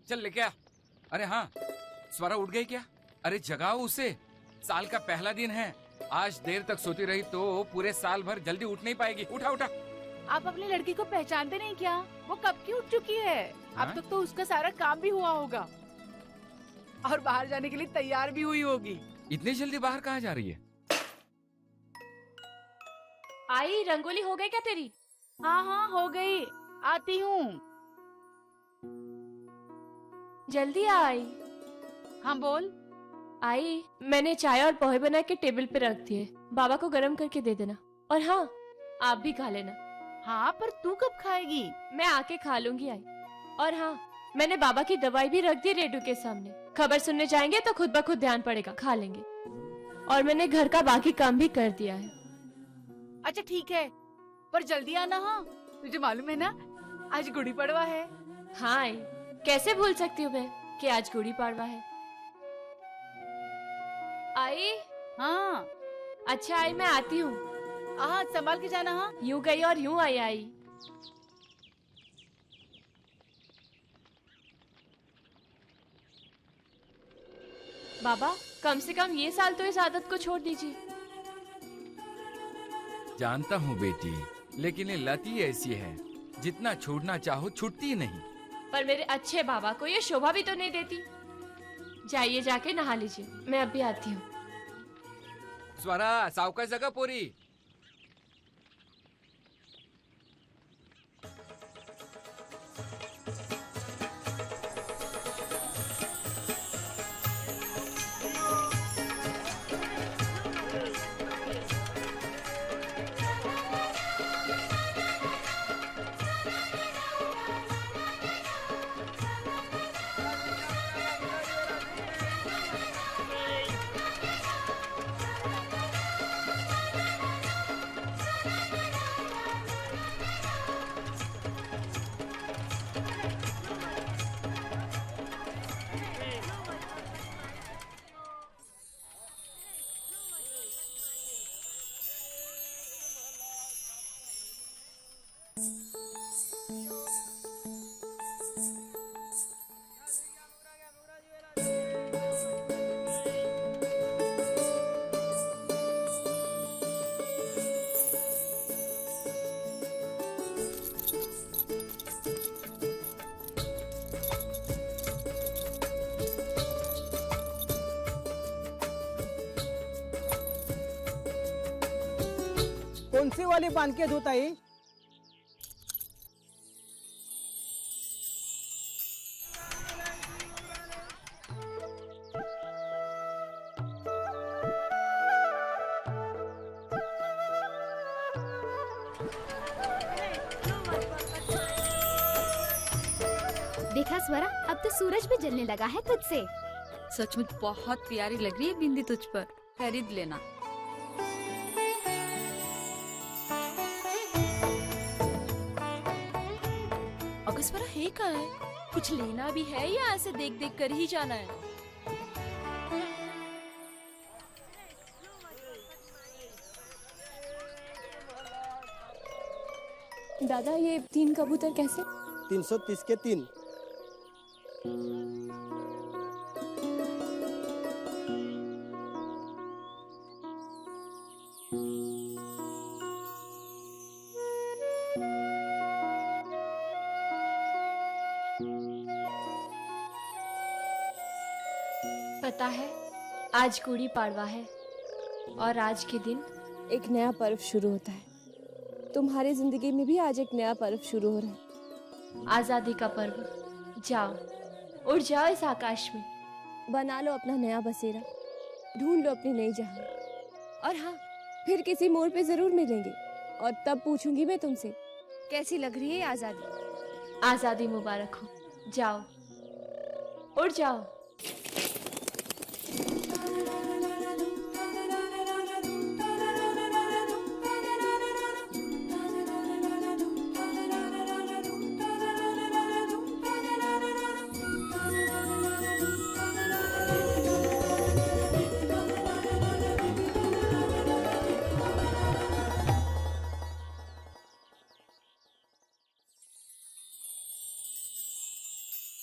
चल लेके आ। अरे हाँ, स्वरा उठ गई क्या? अरे जगाओ उसे, साल का पहला दिन है। आज देर तक सोती रही तो पूरे साल भर जल्दी उठ नहीं पाएगी। उठा उठा। आप अपनी लड़की को पहचानते नहीं क्या? वो कब की उठ चुकी है। अब तक तो उसका सारा काम भी हुआ होगा और बाहर जाने के लिए तैयार भी हुई होगी। इतनी जल्दी बाहर कहाँ जा रही है? आई, रंगोली हो गई क्या तेरी? हाँ हाँ हो गई, आती हूँ। जल्दी आ आई। हाँ बोल। आई, मैंने चाय और पोहे बना के टेबल पे रख दिए, बाबा को गरम करके दे देना। और हाँ, आप भी खा लेना। हाँ पर तू कब खाएगी? मैं आके खा लूंगी आई। और हाँ, मैंने बाबा की दवाई भी रख दी रेडियो के सामने। खबर सुनने जाएंगे तो खुद ब खुद ध्यान पड़ेगा, खा लेंगे। और मैंने घर का बाकी काम भी कर दिया है। अच्छा ठीक है, पर जल्दी आना। हाँ तुझे मालूम है ना, आज गुड़ी पड़वा है। हाँ आई, कैसे भूल सकती हूँ मैं कि आज गुड़ी पाड़वा है। आई। हाँ अच्छा आई, मैं आती हूँ। हाँ संभाल के जाना। हाँ यूं गई और यूं आई। आई बाबा, कम से कम ये साल तो इस आदत को छोड़ दीजिए। जानता हूँ बेटी, लेकिन ये लत ही ऐसी है, जितना छोड़ना चाहो छूटती नहीं। पर मेरे अच्छे बाबा को ये शोभा भी तो नहीं देती। जाइए, जाके नहा लीजिए, मैं अभी आती हूँ। स्वरा सावकाश जगा पोरी। कौन सी वाली बांध के दूध आई? देखा स्वरा, अब तो सूरज भी जलने लगा है तुझसे। सचमुच बहुत प्यारी लग रही है बिंदी तुझ पर, खरीद लेना। अगस्वरा है कहाँ है? कुछ लेना भी है या ऐसे देख देख कर ही जाना है? दादा, ये 3 कबूतर कैसे? 330 के 3। पता है, आज गुड़ी पाड़वा है और आज के दिन एक नया पर्व शुरू होता है। तुम्हारी जिंदगी में भी आज एक नया पर्व शुरू हो रहा है, आजादी का पर्व। जाओ, उड़ जाओ इस आकाश में, बना लो अपना नया बसेरा, ढूंढ लो अपनी नई जहां। और हाँ, फिर किसी मोड़ पे जरूर मिलेंगे और तब पूछूंगी मैं तुमसे, कैसी लग रही है आजादी? आजादी मुबारक हो। जाओ, उड़ जाओ।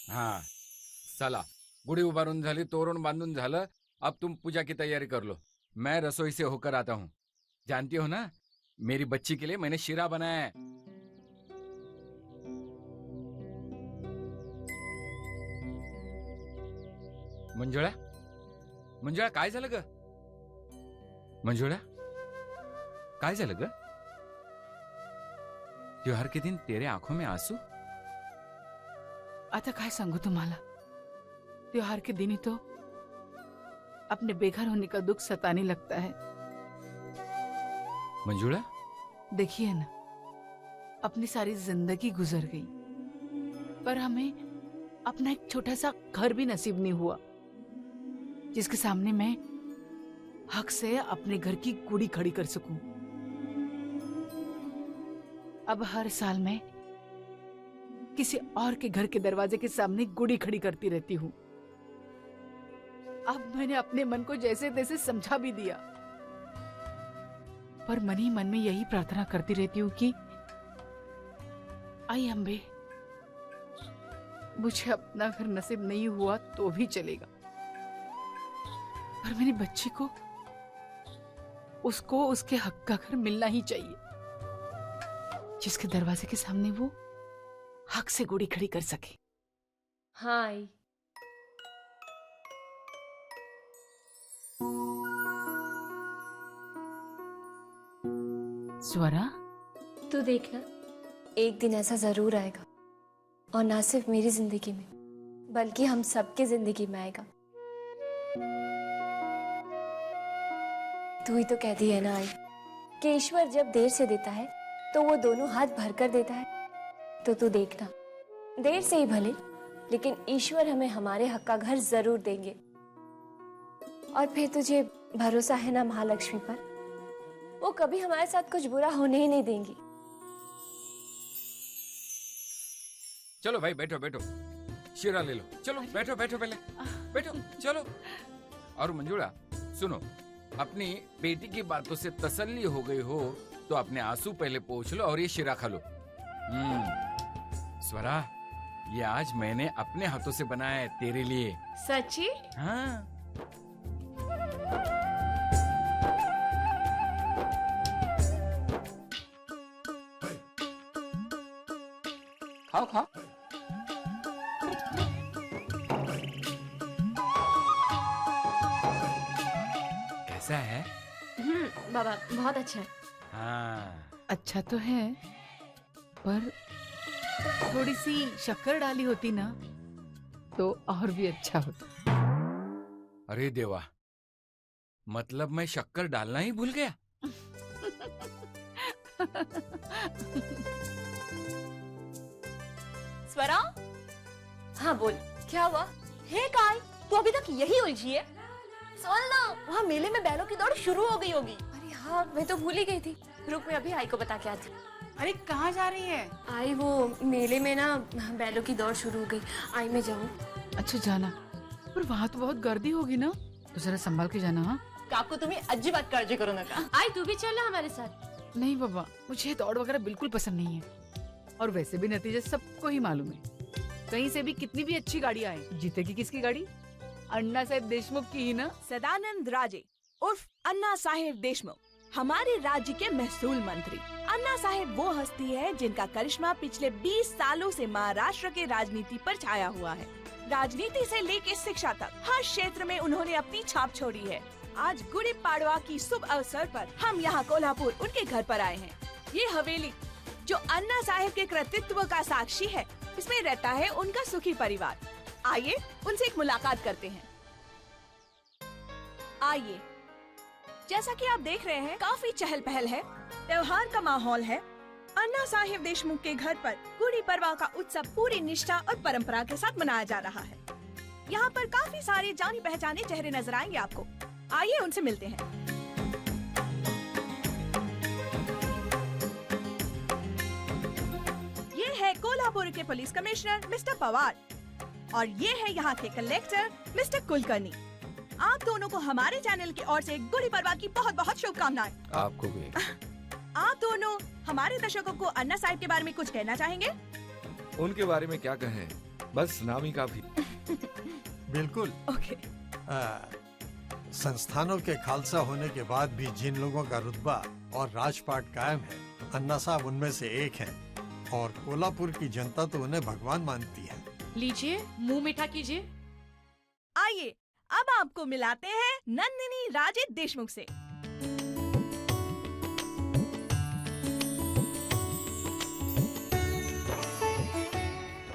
हाँ चला, गुढी उभारून झाली, तोरण बांधून झालं. अब तुम पूजा की तैयारी कर लो. मैं रसोई से होकर आता हूँ. जानती हो ना, मेरी बच्ची के लिए मैंने शीरा बनाया है. मंजुळा, मंजुळा काय झालं ग? मंजुळा, काय झालं ग? त्योहार के दिन तेरे आंखों में आंसू? आता काय सांगू तुम्हाला, त्योहार के दिन ही तो अपने बेघर होने का दुख सताने लगता है. मंजुळा, देखिए ना, अपनी सारी जिंदगी गुजर गई, पर हमें अपना एक छोटा सा घर भी नसीब नहीं हुआ, जिसके सामने मैं हक से अपने घर की गुड़ी खड़ी कर सकूं. अब हर साल मैं किसी और के घर के दरवाजे के सामने गुड़ी खड़ी करती रहती हूँ. अब मैंने अपने मन को जैसे तैसे समझा भी दिया, पर मन ही मन में यही प्रार्थना करती रहती हूँ कि आई अम्बे, मुझे अपना घर नसीब नहीं हुआ तो भी चलेगा, पर मेरी बच्ची को उसको उसके हक का घर मिलना ही चाहिए, जिसके दरवाजे के सामने वो हक से गुड़ी खड़ी कर सके. हाँ आई. स्वरा, तू देखना, एक दिन ऐसा जरूर आएगा, और ना सिर्फ मेरी जिंदगी में बल्कि हम सबकी जिंदगी में आएगा. तू ही तो कहती है ना आई कि ईश्वर जब देर से देता है तो वो दोनों हाथ भर कर देता है. तो तू देखना, देर से ही भले, लेकिन ईश्वर हमें हमारे हक का घर जरूर देंगे. और फिर तुझे भरोसा है ना महालक्ष्मी पर, वो कभी हमारे साथ कुछ बुरा होने ही नहीं देंगी. चलो भाई, बैठो बैठो, शीरा ले लो. चलो बैठो बैठो, पहले बैठो, चलो. और मंजुळा सुनो, अपनी बेटी की बातों से तसल्ली हो गई हो तो अपने आंसू पहले पोंछ लो और ये शीरा खा लो. स्वरा, ये आज मैंने अपने हाथों से बनाया है तेरे लिए. सच्ची? हाँ. खाओ खाओ. कैसा है? बाबा बहुत अच्छा है. हाँ. अच्छा तो है, पर थोड़ी सी शक्कर डाली होती ना तो और भी अच्छा होता. अरे देवा, मतलब मैं शक्कर डालना ही भूल गया. स्वरा, हाँ बोल, क्या हुआ? हे काय, तू अभी तक यही उलझी है? सुन ना, वहाँ मेले में बैलों की दौड़ शुरू हो गई होगी. अरे हाँ, मैं तो भूल ही गई थी. रुक, मैं अभी आई को बता के आती. अरे कहाँ जा रही है? आई, वो मेले में ना बैलों की दौड़ शुरू हो गई. आई मैं जाऊँ? अच्छा जाना, पर वहाँ तो बहुत गर्दी होगी ना, तो जरा संभाल के जाना. हाँ, काकू तुम्हें अजिबात काळजी करू नका. आई तू भी चल हमारे साथ. नहीं बाबा, मुझे दौड़ वगैरह बिल्कुल पसंद नहीं है, और वैसे भी नतीजे सबको ही मालूम है. कहीं से भी कितनी भी अच्छी गाड़ी आए, जीतेगी किसकी गाड़ी? अन्ना साहेब देशमुख की ही ना. सदानंद राजे उर्फ अन्ना साहेब देशमुख हमारे राज्य के महसूल मंत्री. अन्ना साहेब वो हस्ती है जिनका करिश्मा पिछले 20 सालों से महाराष्ट्र के राजनीति पर छाया हुआ है. राजनीति से लेके शिक्षा तक हर क्षेत्र में उन्होंने अपनी छाप छोड़ी है. आज गुड़ी पाड़वा की शुभ अवसर पर हम यहाँ कोल्हापुर उनके घर पर आए हैं. ये हवेली जो अन्ना साहेब के कृतित्व का साक्षी है, इसमें रहता है उनका सुखी परिवार. आइए उनसे एक मुलाकात करते हैं. आइए, जैसा कि आप देख रहे हैं, काफी चहल पहल है, त्योहार का माहौल है. अन्ना साहेब देशमुख के घर पर गुड़ी पड़वा का उत्सव पूरी निष्ठा और परंपरा के साथ मनाया जा रहा है. यहाँ पर काफी सारे जाने पहचाने चेहरे नजर आएंगे आपको. आइए उनसे मिलते हैं. ये है कोल्हापुर के पुलिस कमिश्नर मिस्टर पवार, और ये है यहाँ के कलेक्टर मिस्टर कुलकर्णी. आप दोनों को हमारे चैनल की ओर से गुड़ी पड़वा की बहुत बहुत शुभकामनाएं. आपको भी. आप दोनों हमारे दर्शकों को अन्ना साहिब के बारे में कुछ कहना चाहेंगे? उनके बारे में क्या कहें, बस नाम ही काफी. बिल्कुल। ओके। संस्थानों के खालसा होने के बाद भी जिन लोगों का रुतबा और राजपाट कायम है, अन्ना साहब उनमें से एक हैं और कोल्हापुर की जनता तो उन्हें भगवान मानती है। लीजिए, मुंह मीठा कीजिए। आइए अब आपको मिलाते हैं नंदिनी राजे देशमुख से।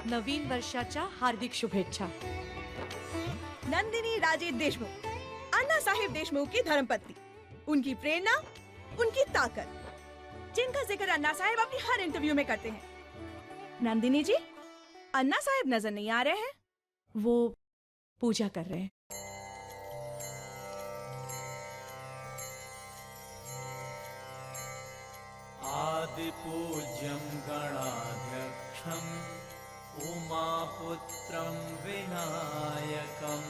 नवीन वर्षाच्या हार्दिक शुभेच्छा। नंदिनी राजे देशमुख, अन्ना साहेब देशमुख की धर्मपत्नी, उनकी प्रेरणा, उनकी ताकत, जिनका जिक्र अन्ना साहेब अपनी हर इंटरव्यू में करते हैं। नंदिनी जी, अन्ना साहेब नजर नहीं आ रहे हैं। वो पूजा कर रहे हैं। आदिपूज्यं गणाध्यक्षम् उमापुत्रं विनायकं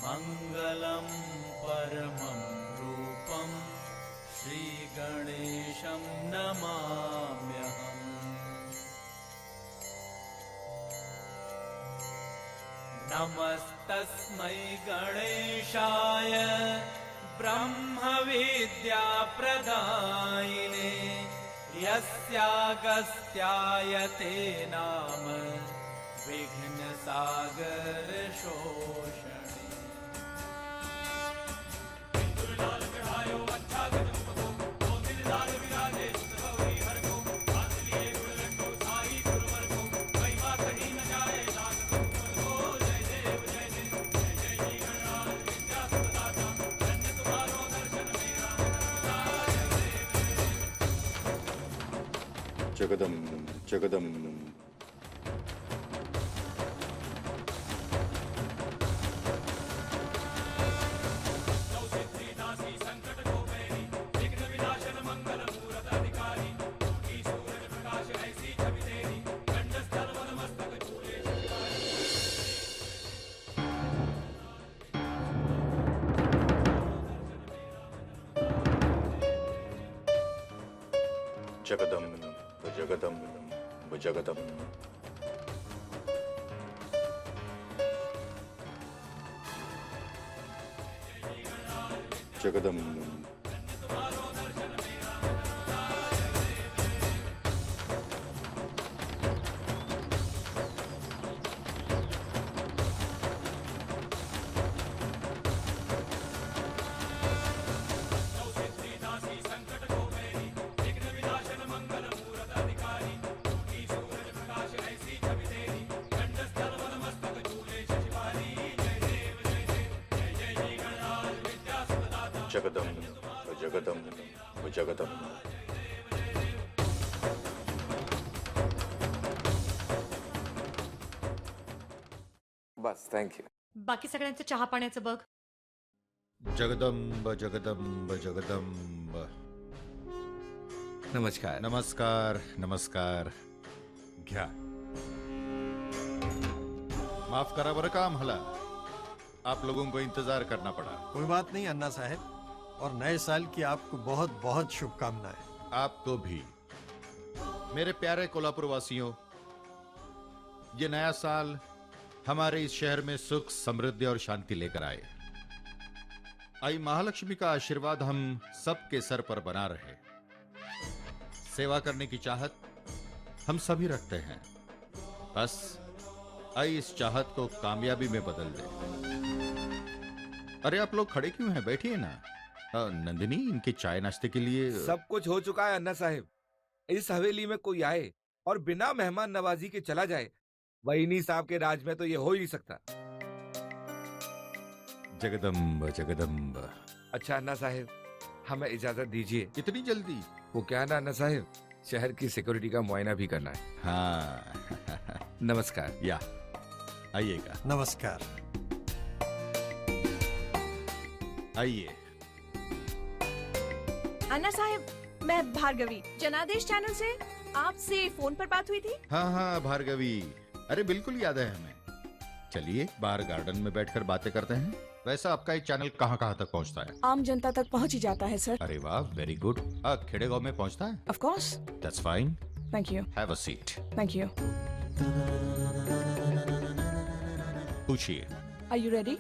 मङ्गलं परमं रूपं श्रीगणेशं नमाम्यहम्। नमस्तस्मै गणेशाय ब्रह्मविद्याप्रदायिने यस्यागस्त्यायते नाम विघ्नसागरशोषणे। जगदम जगदम जगदम जगदम जगदम जगदम जगदम जगदम जगदम। बस, थँक यू। बाकी सगळ्यांचं चहा पाण्याचं बघ। जगदंब जगदंब जगदंब। नमस्कार नमस्कार नमस्कार। घ्या। माफ करा बरं का आम्हाला, आप लोगों को इंतजार करना पड़ा। कोई बात नहीं अन्ना साहब, और नए साल की आपको बहुत बहुत शुभकामनाएं। आपको भी। मेरे प्यारे कोल्हापुर वासियों, ये नया साल हमारे इस शहर में सुख, समृद्धि और शांति लेकर आए। आई महालक्ष्मी का आशीर्वाद हम सबके सर पर बना रहे। सेवा करने की चाहत हम सभी रखते हैं, बस आई इस चाहत को कामयाबी में बदल दे। अरे आप लोग खड़े क्यों हैं? बैठिए ना। नंदिनी, इनके चाय नाश्ते के लिए। सब कुछ हो चुका है अन्ना साहब। इस हवेली में कोई आए और बिना मेहमान नवाजी के चला जाए, वहीनी साहब के राज में तो ये हो ही नहीं सकता। जगदम्ब जगदम्ब। अच्छा अन्ना साहब, हमें इजाजत दीजिए। इतनी जल्दी? वो क्या ना अन्ना साहब, शहर की सिक्योरिटी का मुआयना भी करना है। हाँ। नमस्कार। या आइएगा। नमस्कार। आइए। अन्ना साहब, मैं भार्गवी, जनादेश चैनल से आपसे फोन पर बात हुई थी। हाँ हाँ भार्गवी, अरे बिल्कुल याद है हमें। चलिए बाहर गार्डन में बैठकर बातें करते हैं। वैसा आपका एक चैनल कहाँ कहाँ तक पहुँचता है? आम जनता तक पहुँच ही जाता है सर। अरे वाह, वेरी गुड। खेड़े गांव में पहुँचता है? Of course. That's fine. Thank you. Have a seat. Thank you. पूछिए। Are you ready?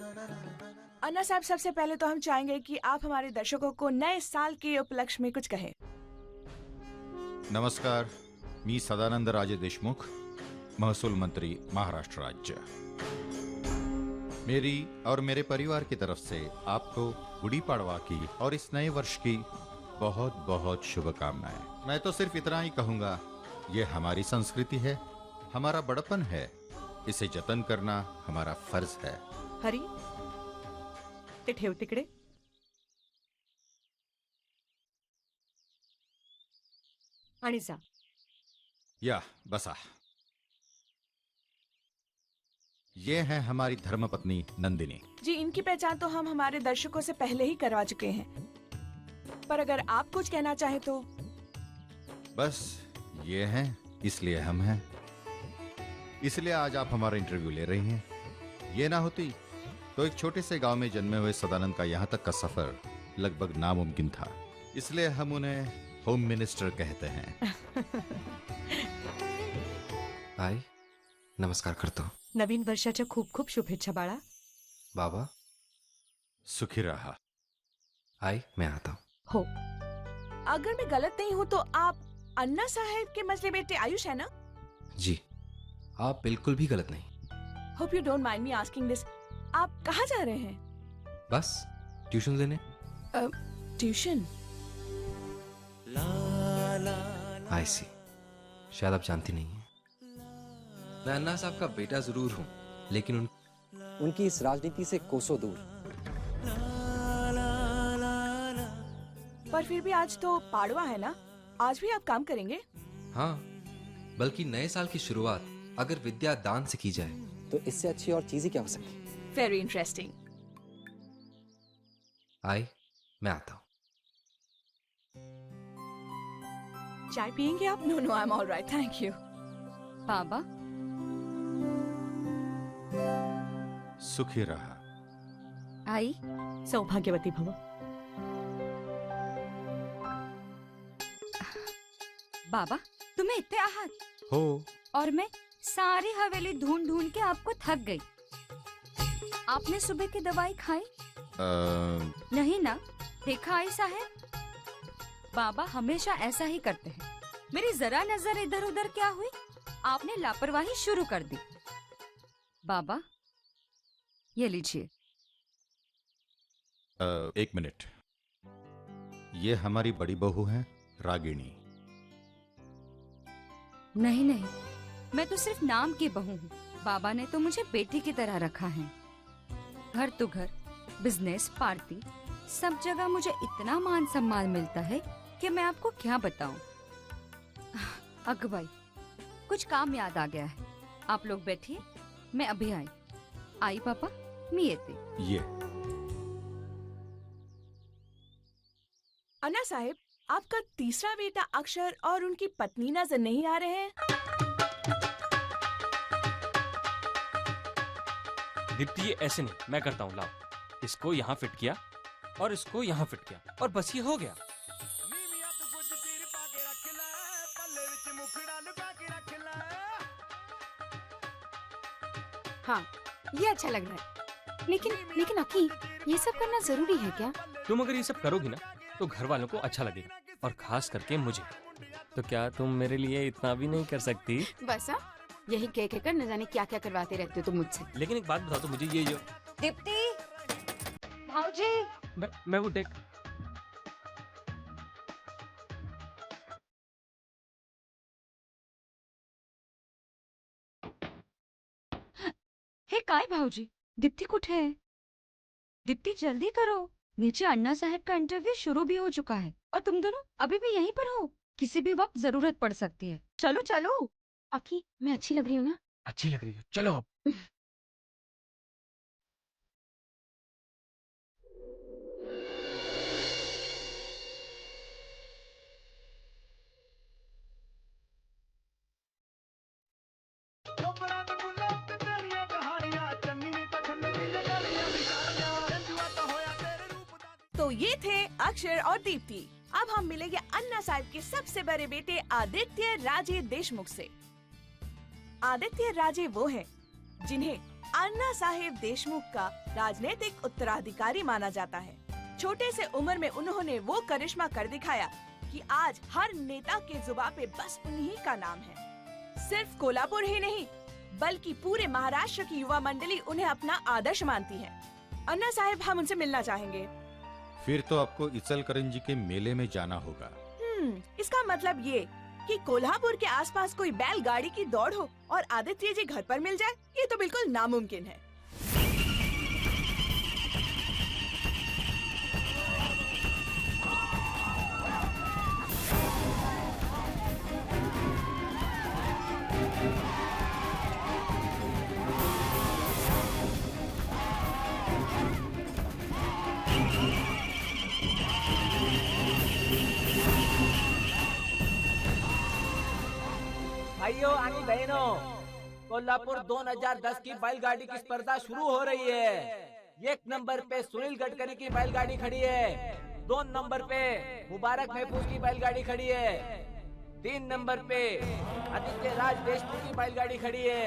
अन्ना साहब, सबसे पहले तो हम चाहेंगे कि आप हमारे दर्शकों को नए साल के उपलक्ष्य में कुछ कहें। नमस्कार, मी सदानंद राजे देशमुख, महसूल मंत्री, महाराष्ट्र राज्य। मेरी और मेरे परिवार की तरफ से आपको गुड़ी पाड़वा की और इस नए वर्ष की बहुत बहुत शुभकामनाएं। मैं तो सिर्फ इतना ही कहूंगा, ये हमारी संस्कृति है, हमारा बड़पन है, इसे जतन करना हमारा फर्ज है। हरी, ते ठेव तिकडे। आणि जा। या बसा। ये है हमारी धर्मपत्नी नंदिनी। जी, इनकी पहचान तो हम हमारे दर्शकों से पहले ही करवा चुके हैं, पर अगर आप कुछ कहना चाहें तो। बस ये हैं, इसलिए हम हैं, इसलिए आज आप हमारा इंटरव्यू ले रही हैं। ये ना होती तो एक छोटे से गांव में जन्मे हुए सदानंद का यहाँ तक का सफर लगभग नामुमकिन था। इसलिए हम उन्हें होम मिनिस्टर कहते हैं। आई नमस्कार करतो। नवीन वर्षाच्या खूप खूप शुभेच्छा बाळा। बाबा सुखी रहा। आई मैं आता हूँ। हो। अगर मैं गलत नहीं हूँ तो आप अन्ना साहेब के मजले बेटे आयुष है ना? जी, आप बिल्कुल भी गलत नहीं। Hope you don't mind me asking this, आप कहाँ जा रहे हैं? बस ट्यूशन लेने। ट्यूशन? आई सी, शायद आप जानती नहीं हैं, मैं अन्ना साहब का बेटा जरूर हूँ, लेकिन उनकी इस राजनीति से कोसों दूर। पर फिर भी आज तो पाड़वा है ना, आज भी आप काम करेंगे? हाँ, बल्कि नए साल की शुरुआत अगर विद्या दान से की जाए तो इससे अच्छी और चीज ही क्या हो सकती? Very interesting. आई मैं आता हूँ। चाय पियेंगे आप? No no, I am all right, thank you. बाबा सुखी रहा। आई सौभाग्यवती भव। बाबा, तुम्हें इतने आहत हो और मैं सारी हवेली ढूंढ ढूंढ के आपको थक गई। आपने सुबह की दवाई खाई? नहीं ना? देखा आई साहब, बाबा हमेशा ऐसा ही करते हैं। मेरी जरा नजर इधर उधर क्या हुई, आपने लापरवाही शुरू कर दी। बाबा ये लीजिए। एक मिनट, ये हमारी बड़ी बहू है रागिणी। नहीं नहीं, मैं तो सिर्फ नाम की बहू हूँ। बाबा ने तो मुझे बेटी की तरह रखा है। घर तो घर, बिजनेस, पार्टी, सब जगह मुझे इतना मान सम्मान मिलता है कि मैं आपको क्या बताऊं। अगुवाई, कुछ काम याद आ गया है। आप लोग बैठिए, मैं अभी आई। आई पापा, मी येते। ये अन्ना साहेब, आपका तीसरा बेटा अक्षर और उनकी पत्नी नजर नहीं आ रहे हैं। दीप्ति, ये ऐसे नहीं, मैं करता हूँ। लाओ, इसको यहाँ फिट किया और इसको यहाँ फिट किया और बस ये हो गया। हाँ, ये अच्छा लग रहा है। लेकिन अकी, ये सब करना जरूरी है क्या? तुम अगर ये सब करोगी ना तो घर वालों को अच्छा लगेगा, और खास करके मुझे। तो क्या तुम मेरे लिए इतना भी नहीं कर सकती? बस यही कह कहकर न जाने क्या क्या करवाते रहते हो तुम मुझसे। लेकिन एक बात बताओ तो मुझे, ये जो दीप्ति, भाऊजी, मैं वो देख। हे काय भाऊजी, दीप्ति कुठे है? दीप्ति जल्दी करो, नीचे अन्ना साहब का इंटरव्यू शुरू भी हो चुका है और तुम दोनों अभी भी यहीं पर हो। किसी भी वक्त जरूरत पड़ सकती है। चलो चलो। अकी, मैं अच्छी लग रही हूँ ना? अच्छी लग रही हो, चलो अब। तो ये थे अक्षर और दीप्ति। अब हम मिलेंगे अन्ना साहब के सबसे बड़े बेटे आदित्य राजे देशमुख से। आदित्य राजे वो हैं जिन्हें अन्ना साहेब देशमुख का राजनीतिक उत्तराधिकारी माना जाता है। छोटे से उम्र में उन्होंने वो करिश्मा कर दिखाया कि आज हर नेता के जुबान पे बस उन्हीं का नाम है। सिर्फ कोल्हापुर ही नहीं बल्कि पूरे महाराष्ट्र की युवा मंडली उन्हें अपना आदर्श मानती है। अन्ना साहेब, हम उनसे मिलना चाहेंगे। फिर तो आपको इचलकरंजी के मेले में जाना होगा। इसका मतलब ये कि कोल्हापुर के आसपास कोई बैलगाड़ी की दौड़ हो और आदित्य जी घर पर मिल जाए, ये तो बिल्कुल नामुमकिन है। भाइयों आणि बहनों, कोल्हापुर 2010 की बैलगाड़ी की स्पर्धा शुरू हो रही है। 1 नंबर पे सुनील गडकरी की बैलगाड़ी खड़ी है, 2 नंबर पे मुबारक महफूज की बैलगाड़ी खड़ी है, 3 नंबर पे आदित्य राज देशमुख की बैलगाड़ी खड़ी है।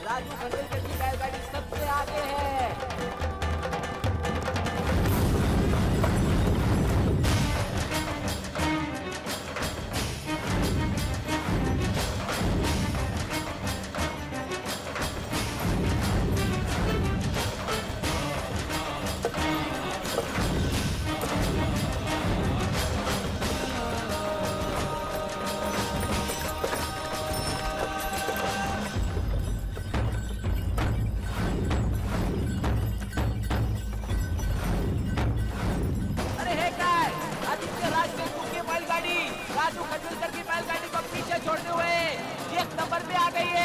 राजू खंडेलकर की बैलगाड़ी सबसे आगे है। राजू खंडेलकर की बैलगाड़ी को पीछे छोड़ते हुए 1 नंबर पे आ गई है।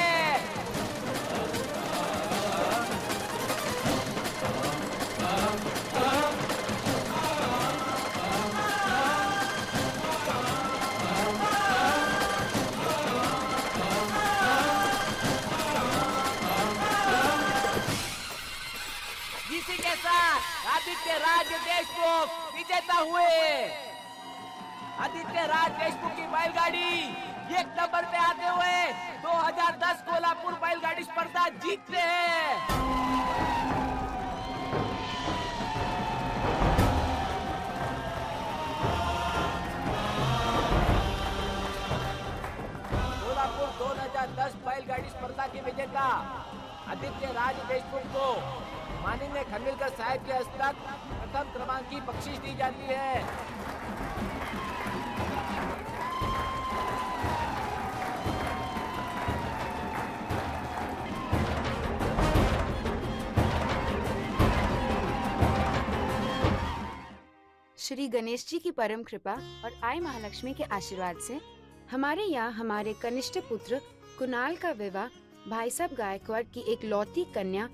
इसी के साथ आदित्य राज देशमुख विजेता हुए। आदित्य राज देशमुख की बैलगाड़ी 1 नंबर पे आते हुए 2010 कोल्हापुर बैलगाड़ी स्पर्धा जीतते हैं। कोल्हापुर 2010 बैलगाड़ी स्पर्धा के विजेता आदित्य राज देशमुख को माननीय खंडेलकर साहब के हस्तक प्रथम क्रमांक की बख्शीश दी जाती है। श्री गणेश जी की परम कृपा और आई महालक्ष्मी के आशीर्वाद से हमारे यहाँ हमारे कनिष्ठ पुत्र कुणाल का विवाह भाई साहब गायकवाड़ की एक लौती कन्या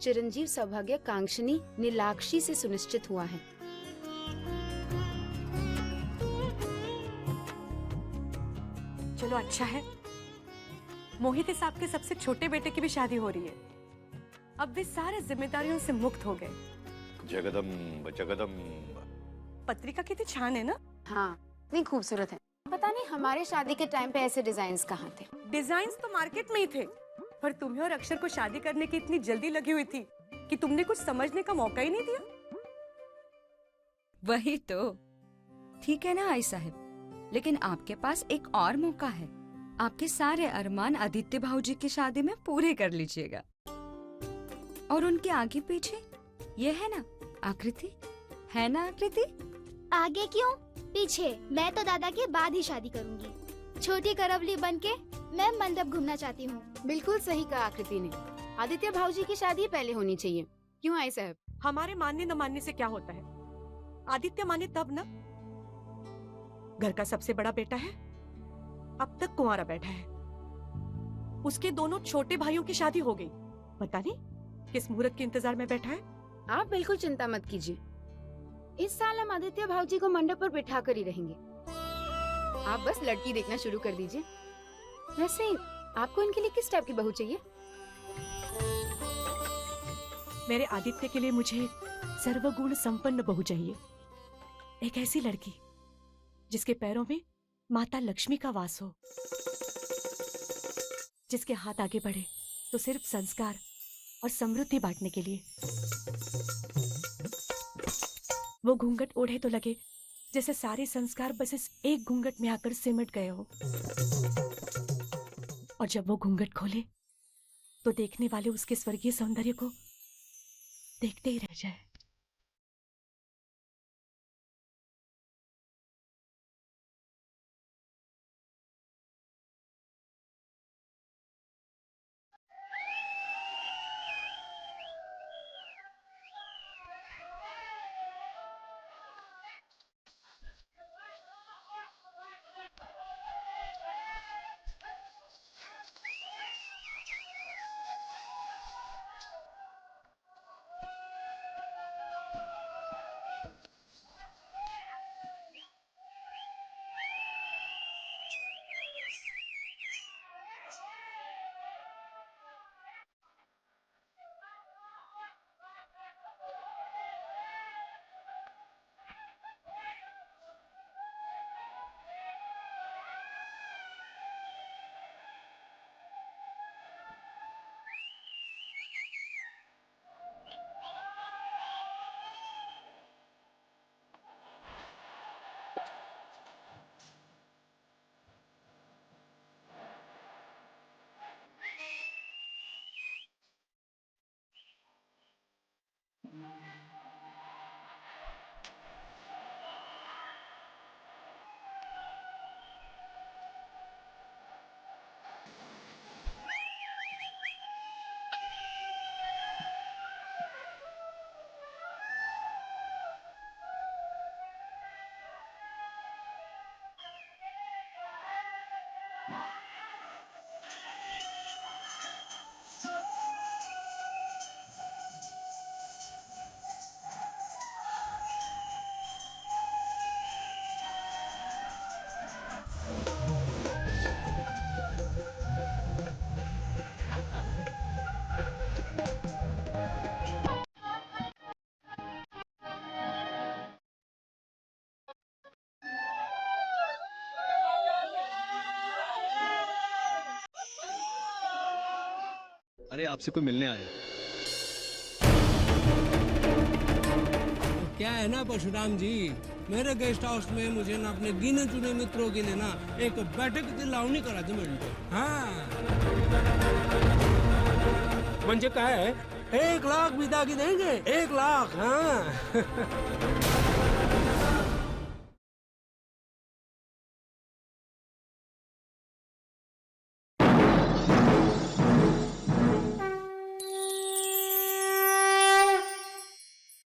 चिरंजीव सौभाग्य कांक्षनी नीलाक्षी से सुनिश्चित हुआ है। चलो अच्छा है, मोहित साहब के सबसे छोटे बेटे की भी शादी हो रही है। अब वे सारे जिम्मेदारियों से मुक्त हो गए। जगदम्ब जगदम्ब। पत्रिका कितनी छान है ना? हाँ, इतनी खूबसूरत है। पता नहीं हमारे शादी के टाइम पे ऐसे डिजाइन्स कहाँ थे। डिजाइन्स तो मार्केट में ही थे, पर तुम्हें और अक्षर को शादी करने की इतनी जल्दी लगी हुई थी कि तुमने कुछ समझने का मौका ही नहीं दिया। वही तो ठीक है ना आई साहब, लेकिन आपके पास एक और मौका है। आपके सारे अरमान आदित्य भाऊजी की शादी में पूरे कर लीजिएगा। और उनके आगे पीछे ये है ना आकृति, है ना आकृति? आगे क्यों पीछे? मैं तो दादा के बाद ही शादी करूंगी। छोटी करवली बनके मैं मंडप घूमना चाहती हूँ। बिल्कुल सही कहा आकृति ने। आदित्य भाऊजी की शादी पहले होनी चाहिए। क्यों आई साहब? हमारे मानने न मानने से क्या होता है? आदित्य माने तब ना। घर का सबसे बड़ा बेटा है, अब तक कुंवारा बैठा है। उसके दोनों छोटे भाइयों की शादी हो गई, पता नहीं किस मुहूर्त के इंतजार में बैठा है। आप बिल्कुल चिंता मत कीजिए, इस साल हम आदित्य भाऊजी को मंडप पर बिठा कर ही रहेंगे। आप बस लड़की देखना शुरू कर दीजिए। वैसे आपको इनके लिए किस टाइप की बहू चाहिए? मेरे आदित्य के लिए मुझे सर्वगुण संपन्न बहू चाहिए। एक ऐसी लड़की जिसके पैरों में माता लक्ष्मी का वास हो, जिसके हाथ आगे बढ़े तो सिर्फ संस्कार और समृद्धि बांटने के लिए। वो घूंघट ओढ़े तो लगे जैसे सारे संस्कार बस इस एक घूंघट में आकर सिमट गए हो, और जब वो घूंघट खोले तो देखने वाले उसके स्वर्गीय सौंदर्य को देखते ही रह जाए। अरे आपसे कोई मिलने आया। क्या है ना परशुराम जी, मेरे गेस्ट हाउस में मुझे ना अपने गिने चुने मित्रों के लिए ना एक बैठक दिलावनी करा दे मिनटो। हाँ म्हणजे काय 1 लाख विदा की देंगे 1 लाख। हाँ